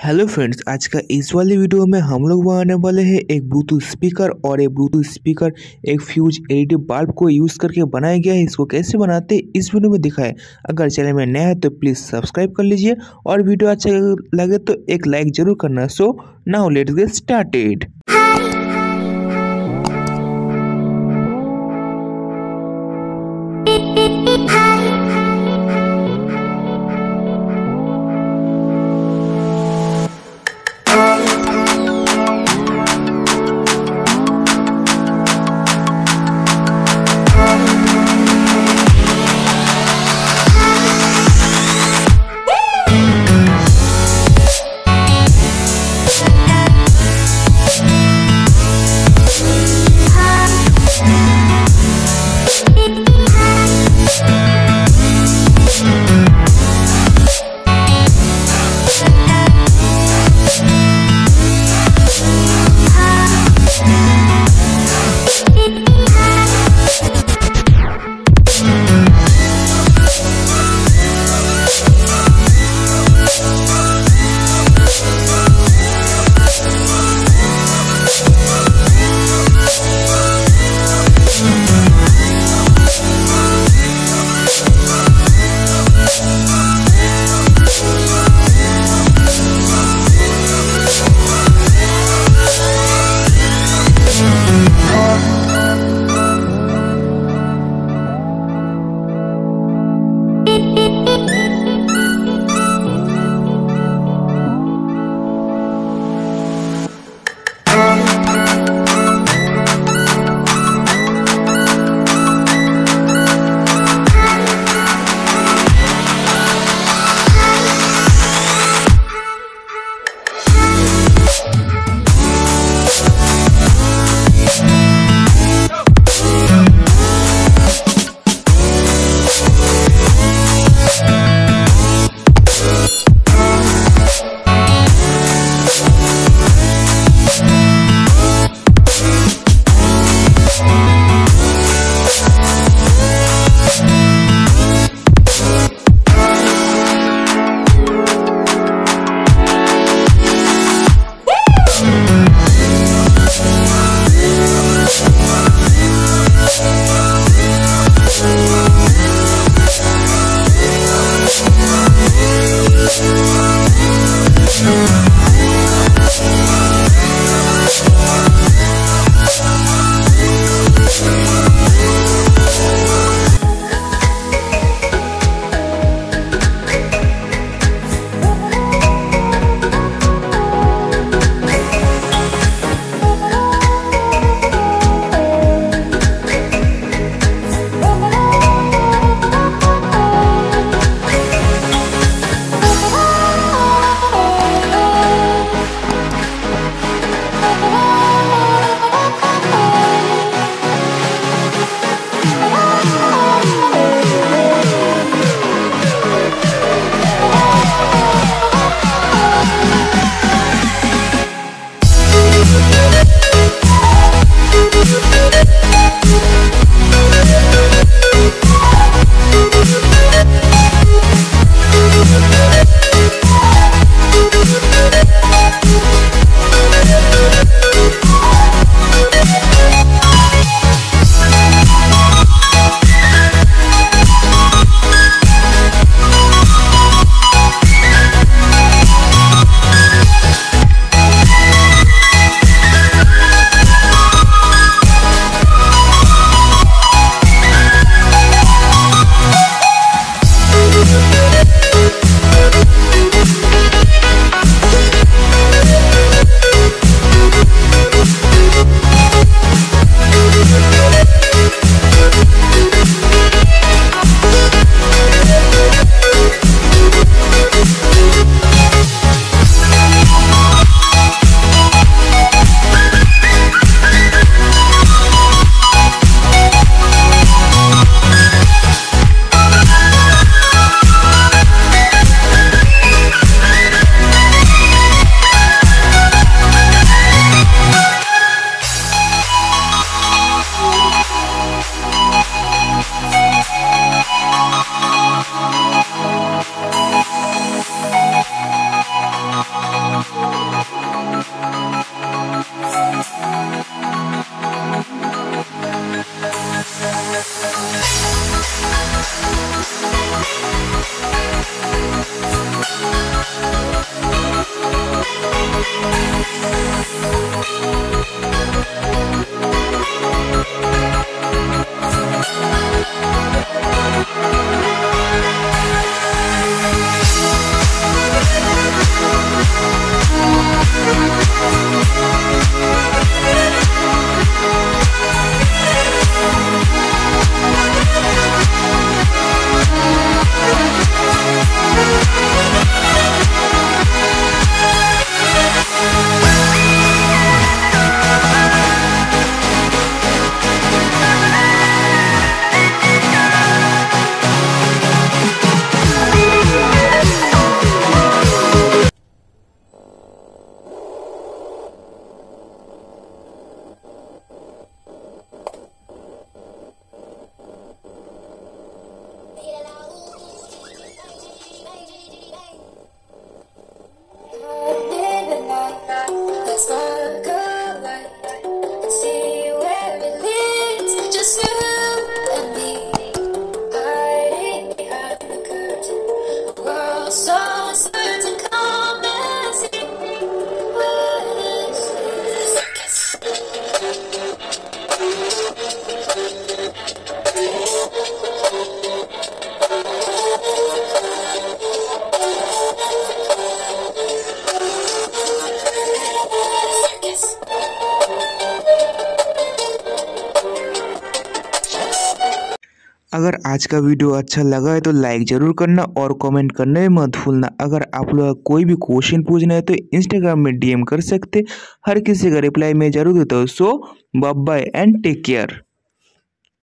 Hello friends, आज का इस वाली वीडियो में हम लोग बनाने वाले हैं एक ब्लूटूथ स्पीकर और एक ब्लूटूथ स्पीकर एक फ्यूज एलईडी बल्ब को यूज़ करके बनाया गया है। इसको कैसे बनाते हैं इस वीडियो में दिखाएं। अगर चैनल में नया है तो प्लीज़ सब्सक्राइब कर लीजिए और वीडियो अच्छा लगे तो एक लाइक जरूर करना। So now let's get started. अगर आज का वीडियो अच्छा लगा है तो लाइक जरूर करना और कमेंट करने में मत भूलना। अगर आप लोग कोई भी क्वेश्चन पूछना है तो इंस्टाग्राम में डीएम कर सकते, हर किसी का रिप्लाई मैं जरूर देता हूँ। So bye bye and take care.